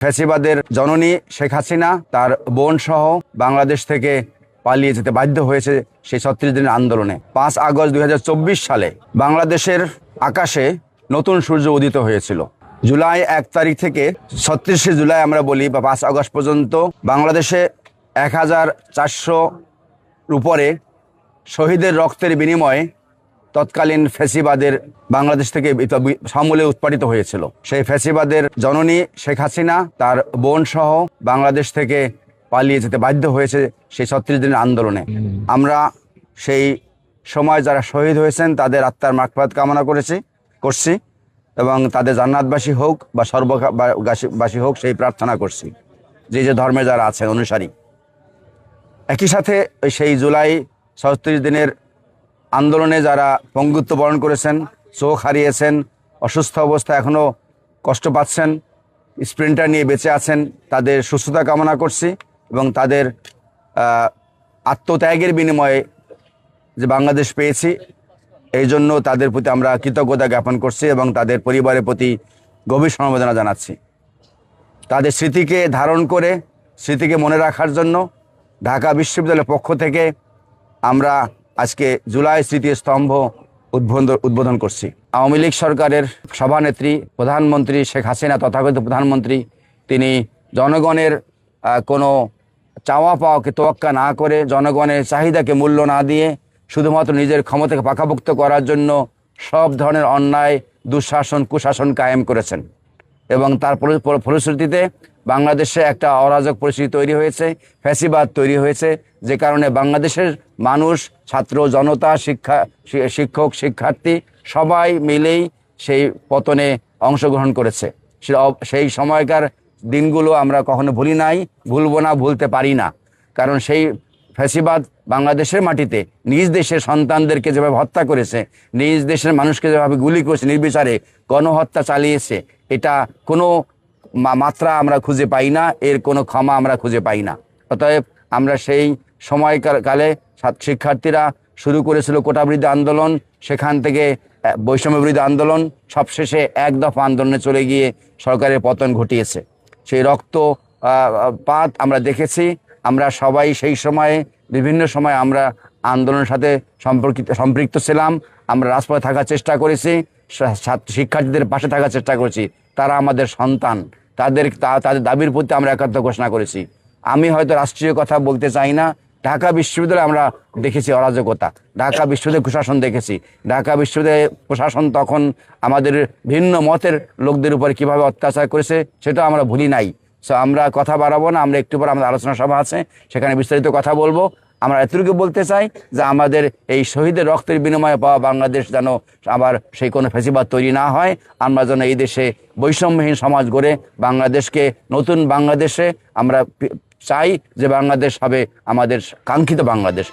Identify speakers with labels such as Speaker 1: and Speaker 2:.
Speaker 1: ফ্যাসিবাদের জননী শেখ হাসিনা তার বোন সহ বাংলাদেশ থেকে পালিয়ে যেতে বাধ্য হয়েছে সেই ৩৬ দিনের আন্দোলনে। ৫ আগস্ট ২০২৪ সালে বাংলাদেশের আকাশে নতুন সূর্য উদিত হয়েছিল। জুলাই ১ তারিখ থেকে ৩৬শে জুলাই আমরা বলি বা ৫ আগস্ট পর্যন্ত বাংলাদেশে ১,৪০০ উপরে শহীদের রক্তের বিনিময়ে তৎকালীন ফ্যাসিবাদের বাংলাদেশ থেকে সমূলে উৎপাটিত হয়েছিল। সেই ফ্যাসিবাদের জননী শেখ হাসিনা তার বোন সহ বাংলাদেশ থেকে পালিয়ে যেতে বাধ্য হয়েছে সেই ৩৬ দিনের আন্দোলনে। আমরা সেই সময় যারা শহীদ হয়েছেন তাদের আত্মার মাগফিরাত কামনা করছি এবং তাদের জান্নাতবাসী হোক বা স্বর্গবাসী হোক সেই প্রার্থনা করছি, যে ধর্মে যারা আছেন অনুসারী। একই সাথে সেই জুলাই ৩৬ দিনের আন্দোলনে যারা পঙ্গুত্ব বরণ করেছেন, চোখ হারিয়েছেন, অসুস্থ অবস্থা এখনও কষ্ট পাচ্ছেন, স্প্রিন্টার নিয়ে বেঁচে আছেন, তাদের সুস্থতা কামনা করছি এবং তাদের আত্মত্যাগের বিনিময়ে যে বাংলাদেশ পেয়েছি এই জন্য তাদের প্রতি আমরা কৃতজ্ঞতা জ্ঞাপন করছি এবং তাদের পরিবারের প্রতি গভীর সমবেদনা জানাচ্ছি। তাদের স্মৃতিকে ধারণ করে স্মৃতিকে মনে রাখার জন্য ঢাকা বিশ্ববিদ্যালয়ের পক্ষ থেকে আমরা আজকে জুলাই স্মৃতিস্তম্ভ উদ্বোধন করছি। আওয়ামী লীগ সরকারের সভানেত্রী প্রধানমন্ত্রী শেখ হাসিনা, তথাকথিত প্রধানমন্ত্রী, তিনি জনগণের কোনো চাওয়া পাওয়াকে তোয়াক্কা না করে, জনগণের চাহিদাকে মূল্য না দিয়ে শুধুমাত্র নিজের ক্ষমতাকে পাকাপোক্ত করার জন্য সব ধরনের অন্যায়, দুঃশাসন, কুশাসন কায়েম করেছেন এবং তার ফলশ্রুতিতে বাংলাদেশে একটা অরাজক পরিস্থিতি তৈরি হয়েছে, ফ্যাসিবাদ তৈরি হয়েছে, যে কারণে বাংলাদেশের মানুষ, ছাত্র জনতা, শিক্ষক শিক্ষার্থী সবাই মিলেই সেই পতনে অংশগ্রহণ করেছে। সেই সময়কার দিনগুলো আমরা কখনো ভুলি নাই, ভুলবো না, ভুলতে পারি না। কারণ সেই ফ্যাসিবাদ বাংলাদেশের মাটিতে নিজ দেশের সন্তানদেরকে যেভাবে হত্যা করেছে, নিজ দেশের মানুষকে যেভাবে গুলি করেছে, নির্বিচারে গণহত্যা চালিয়েছে, এটা কোনো মাত্রা আমরা খুঁজে পাই না, এর কোনো ক্ষমা আমরা খুঁজে পাই না। অতএব আমরা সেই সময়কালে শিক্ষার্থীরা শুরু করেছিল কোটা বিরোধী আন্দোলন, সেখান থেকে বৈষম্য বিরোধী আন্দোলন, সবশেষে এক দফা আন্দোলনে চলে গিয়ে সরকারের পতন ঘটিয়েছে। সেই রক্তপাত আমরা দেখেছি। আমরা সবাই সেই সময়ে বিভিন্ন সময় আমরা আন্দোলনের সাথে সম্পৃক্ত ছিলাম। আমরা রাজপথে থাকার চেষ্টা করেছি, শিক্ষার্থীদের পাশে থাকার চেষ্টা করেছি। তারা আমাদের সন্তান, তাদের দাবির প্রতি আমরা একাত্ম ঘোষণা করেছি। আমি হয়তো রাষ্ট্রীয় কথা বলতে চাই না, ঢাকা বিশ্ববিদ্যালয়ে আমরা দেখেছি অরাজকতা, ঢাকা বিশ্ববিদ্যালয় প্রশাসন দেখেছি। ঢাকা বিশ্ববিদ্যালয় প্রশাসন তখন আমাদের ভিন্ন মতের লোকদের উপর কিভাবে অত্যাচার করেছে সেটা আমরা ভুলি নাই। সো আমরা কথা বাড়াবো না, আমরা একটু পর আমাদের আলোচনা সভা আছে, সেখানে বিস্তারিত কথা বলবো। আমরা এতটুকু বলতে চাই যে আমাদের এই শহীদের রক্তের বিনিময়ে পাওয়া বাংলাদেশ যেন আবার সেই কোনো ফ্যাসিবাদ তৈরি না হয়। আমরা যেন এই দেশে বৈষম্যহীন সমাজ গড়ে বাংলাদেশকে নতুন বাংলাদেশে আমরা চাই, যে বাংলাদেশ হবে আমাদের কাঙ্ক্ষিত বাংলাদেশ।